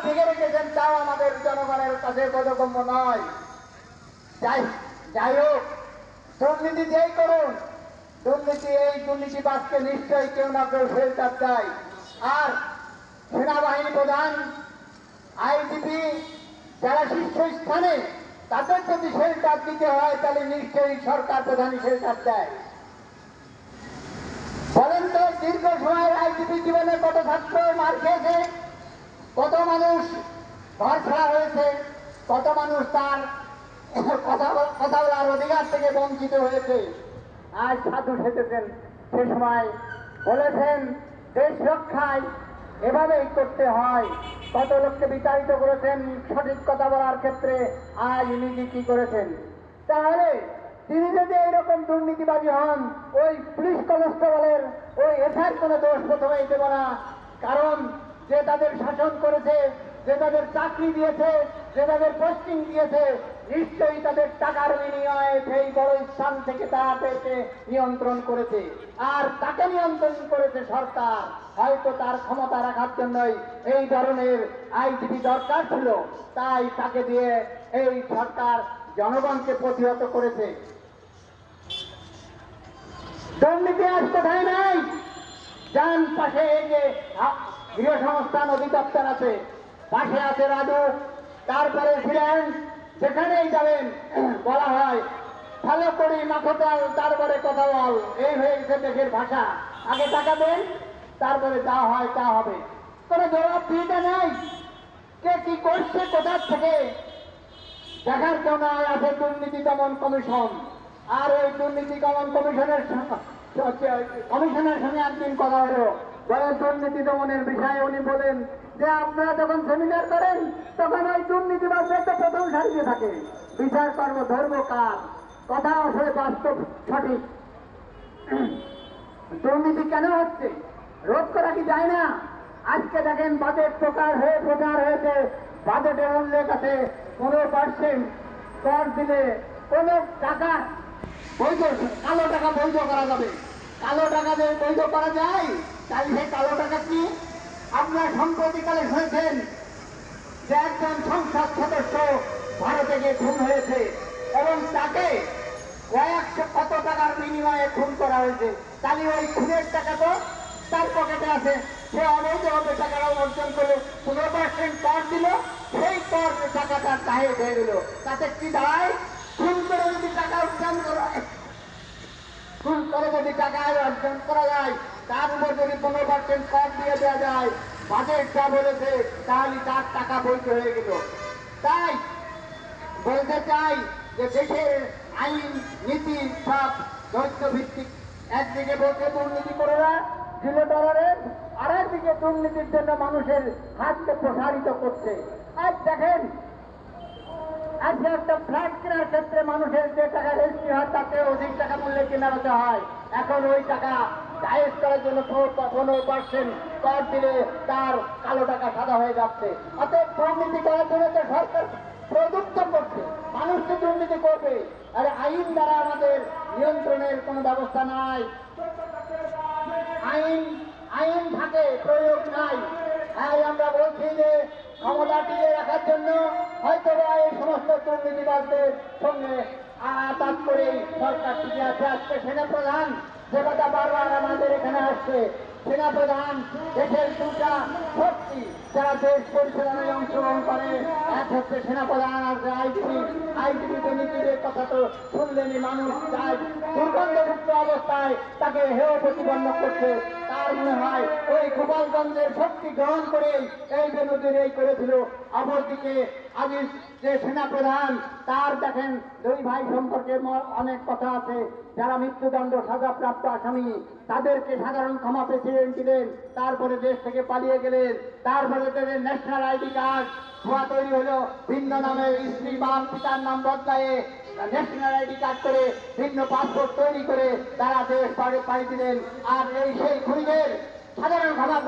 ঢেকে রেখেছেন তাও আমাদের জনগণের কাছে বোধগম্য নয়। যাই হোক, দুর্নীতি যেই করুন, এই দুর্নীতিবাজকে নিশ্চয়ই কেউ না কেউ শেল্টার দেয়। আর সেনাবাহিনী প্রধান, আইজিপি যারা শীর্ষস্থানে, তাদের যদি শেল্টার দিতে হয় তাহলে নিশ্চয়ই সরকার প্রধানই শেল্টার দেয়। বলেন তো, দীর্ঘ সময়ের আইজিপি জীবনে কত ছাত্র মার খেয়েছে, কত মানুষ ঘর ছাড়া হয়েছে, কত মানুষ তার কথা বলার অধিকার থেকে বঞ্চিত হয়েছে। আজ সাধু সেজেছেন, সে সময় বলেছেন দেশ রক্ষায় এভাবেই করতে হয়। কত লোককে বিতাড়িত করেছেন সঠিক কথা বলার ক্ষেত্রে, আজ নিজে কি করেছেন। তাহলে তিনি যদি এইরকম দুর্নীতিবাদী হন, ওই পুলিশ কনস্টেবলের ওই এসআর কোনো দোষ প্রথমেই দেব না। কারণ যে তাদের শাসন করেছে, যে তাদের চাকরি দিয়েছে, যে তাদের পোস্টিং দিয়েছে, নিশ্চয়ই তাদের টাকার বিনিময়ে সেই বড় স্থান থেকে তাদেরকে নিয়ন্ত্রণ করেছে। আর তাকে নিয়ন্ত্রণ করেছে সরকার। হয়তো তার ক্ষমতা রাখার জন্যই এই ধরনের আইজিপি দরকার ছিল, তাই তাকে দিয়ে এই সরকার জনগণকে প্রতিহত করেছে। দুর্নীতি আজ কোথায় নাই? যান পাশে এই যে গৃহসংস্থান অধিদপ্তর আছে, পাশে আছে রাজুক, তারপরে ছিলেন, যেখানেই যাবেন বলা হয় ভালো করি মাখোটাল, তারপরে কথা বল, এই হয়ে গেছে দেশের ভাষা। আগে টাকা দেন, তারপরে যা হয় তা হবে। কোনো জবাবদিহিতা নাই, কে কি করছে কোথার থেকে দেখার কেউ নাই। আছে দুর্নীতি দমন কমিশন, আর ওই দুর্নীতি দমন কমিশনের সঙ্গে একদিন কথা হলো, বলে দুর্নীতি দমনের বিষয়ে উনি বলেন যে আপনারা যখন সেমিনার করেন তখন ওই দুর্নীতিবাজরা তো প্রথম সারিতে থাকে, বিচার কর্ম ধর্ম কাজ, কথা আসলে বাস্তব সঠিক। দুর্নীতি কেন হচ্ছে, রোধ করা কি যায় না? আজকে দেখেন বাজেট প্রচার হয়েছে, বাজেটের উল্লেখ আছে 15% কর দিলে কোন টাকা বৈধ, কালো টাকা বৈধ করা যাবে। কালো টাকা দিয়ে বৈধ করা যায়, তাহলে সেই কালো টাকা কি? আপনারা সম্প্রতিকালে শুনেছেন যে একজন সংসদ সদস্য ভারতে গিয়ে খুন হয়েছে এবং তাকে কয়েকশো কত টাকার বিনিময়ে খুন করা হয়েছে। তাহলে ওই খুনের টাকা তো তার পকেটে আছে, সে অবৈধভাবে টাকাটা অর্জন করলো, 15% কর দিল, সেই কর টাকাটা দায়ে হয়ে গেল। তাতে কি দায়? খুন করে যদি টাকা অর্জন করা, খুন করে যদি টাকা অর্জন করা যায়, তার উপর যদি 15% কর দিয়ে দেওয়া যায়, বাজেট যা বলেছে, তাহলে তার টাকা বৈধ হয়ে গেল। তাই বলতে চাই যে দেশের আইন নীতি সব দৈত্য ভিত্তিক। একদিকে বলছে দুর্নীতি করে না, জিরো টলারেন্স, আর একদিকে দুর্নীতির জন্য মানুষের হাতকে প্রসারিত করছে। আজ দেখেন, আজকে একটা ফ্ল্যাট কেনার ক্ষেত্রে মানুষের যে টাকা রেজিস্ট্রি হয় তাতে অধিক টাকা মূল্যে কেনা হতে হয়। এখন ওই টাকা জায়েজ করার জন্য 15% কর দিলে তার কালো টাকা সাদা হয়ে যাচ্ছে। অতএব দুর্নীতি করার জন্য তো সরকার প্রযুক্ত করছে, মানুষ তো দুর্নীতি করবে। আর আইন দ্বারা আমাদের নিয়ন্ত্রণের কোনো ব্যবস্থা নাই, আইন থাকে, প্রয়োগ নাই। তাই আমরা বলছি যে ক্ষমতা টিকে রাখার জন্য হয়তো এই সমস্ত দুর্নীতিবাজদের সঙ্গে আঘাত করে সরকার টিকে আছে। আজকে সেনাপ্রধান যে কথা বারবার আমাদের এখানে আসছে, সেনাপ্রধান দেশের দুটা শক্তি যারা দেশ পরিচালনায় অংশগ্রহণ করে, এক হচ্ছে সেনাপ্রধান আর আইজিপি দুর্নীতির কথা তো শুনলেনি। মানুষ চায় দুর্গন্ধযুক্ত অবস্থায় তাকে হেয় প্রতিপন্ন করছে। তার মনে হয় ওই গোপালগঞ্জের শক্তি গ্রহণ করে এই বিরোধী এই করেছিল। অপরদিকে আজিজ যে সেনাপ্রধান, তার দেখেন দুই ভাই সম্পর্কে অনেক কথা আছে। যারা মৃত্যুদণ্ড সাজাপ্রাপ্ত আসামি, তাদেরকে সাধারণ ক্ষমা প্রেসিডেন্ট দিলেন, তারপরে দেশ থেকে পালিয়ে গেলেন। তারপরে তাদের ন্যাশনাল আইডি কার্ড ভুয়া তৈরি হলো, ভিন্ন নামে স্ত্রী বাপ পিতার নাম বদলায়ে ন্যাশনাল আইডি কার্ড করে ভিন্ন পাসপোর্ট তৈরি করে তারা দেশ পাড়ি দিলেন। আর এই সেই খুনিদের সাধারণ ক্ষমা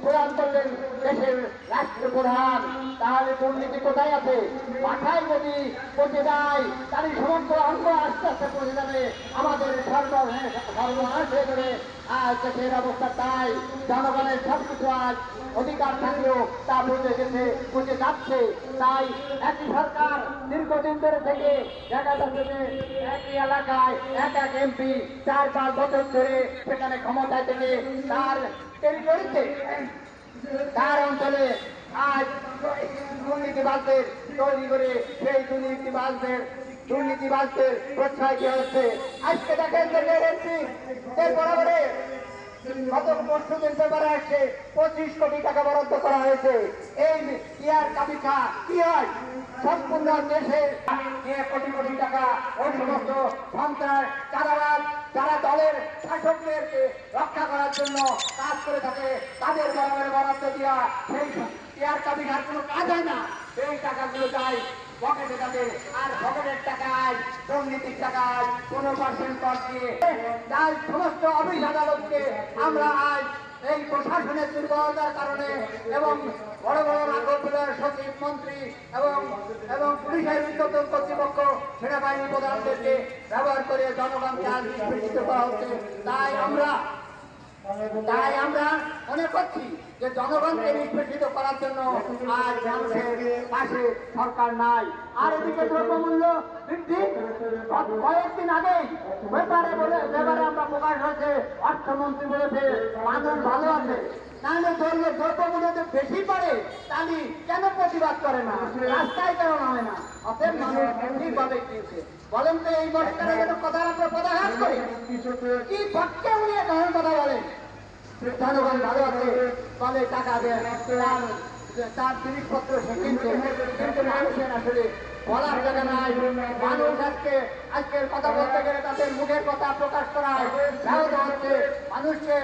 প্রদান করলেন দেশের রাষ্ট্রপ্রধান। তাহলে দুর্নীতি কোথায় আছে? মাথায় যদি পচে যায় তাহলে সমগ্র অঙ্গ আস্তে আস্তে পচে যাবে, আমাদের সর্বনাশ হয়ে যাবে। আজ দেশের অবস্থা তাই, জনগণের সবকিছু আজ অধিকার থাকলেও তা বুঝে গেছে, বুঝে যাচ্ছে। তাই একই সরকার দীর্ঘদিন ধরে থেকে দেখা যাচ্ছে যে একই এলাকায় এক এমপি 4-5 বছর ধরে সেখানে ক্ষমতায় থেকে তার টেরিটরিতে তার অঞ্চলে আজ দুর্নীতিবাজদের তৈরি করে সেই দুর্নীতিবাজদের প্রশ্রয় দেওয়া হচ্ছে। আজকে দেখেন এর বরাবরে গত পরশুদিন পেপারে আসছে 25 কোটি টাকা বরাদ্দ করা হয়েছে। এই ইয়ার কাবিখা কি হয়, সম্পূর্ণ দেশের কোটি কোটি টাকা ওই সমস্ত সন্ত্রাস চাঁদাবাজ যারা দলের শাসকদেরকে রক্ষা করার জন্য কাজ করে থাকে তাদের বরাবরে বরাদ্দ দেওয়া সেই ইয়ার কাবিখার কোনো কাজ হয় না। এই টাকাগুলো যায় পকেটে যাবে, আর পকেটের টাকায় দুর্নীতির টাকায় 15% কর দিয়ে তাই সমস্ত অফিস আদালতকে আমরা আজ এই প্রশাসনের দুর্বলতার কারণে এবং বড় বড় নাগরিক সচিব মন্ত্রী এবং পুলিশের উচ্চতর কর্তৃপক্ষ সেনাবাহিনী প্রধানদেরকে ব্যবহার করে জনগণকে আজ নিষ্পেষিত করা হচ্ছে। তাই আমরা মনে করছি যে জনগণকে নিষ্পেষিত করার জন্য আজ মানুষের পাশে সরকার নাই। আর এদিকে দ্রব্যমূল্য বৃদ্ধি কয়েকদিন আগেই ব্যাপারে আমরা প্রকাশ হয়েছে, অর্থমন্ত্রী বলেছে মানুষ ভালো আছে, নাহলে ধরলে দ্রব্যমূল্য বেশি পারে তাহলে কেন প্রতিবাদ করে না, রাস্তায় কেন নামে না? অতএব মানুষ ঠিকভাবে দিয়েছে। বলেন তো এই মস্কারে যেন কথা আমরা পদাঘাত করি, কি পক্ষে উনি এখন কথা বলেন? জনগণ ভালো আছে বলে টাকা দেন, তার জিনিসপত্র সে কিনছে, কিন্তু মানুষের আসলে বলার জায়গা নাই। মানুষ আজকের কথা বলতে গেলে তাদের মুখের কথা প্রকাশ করা হচ্ছে, মানুষকে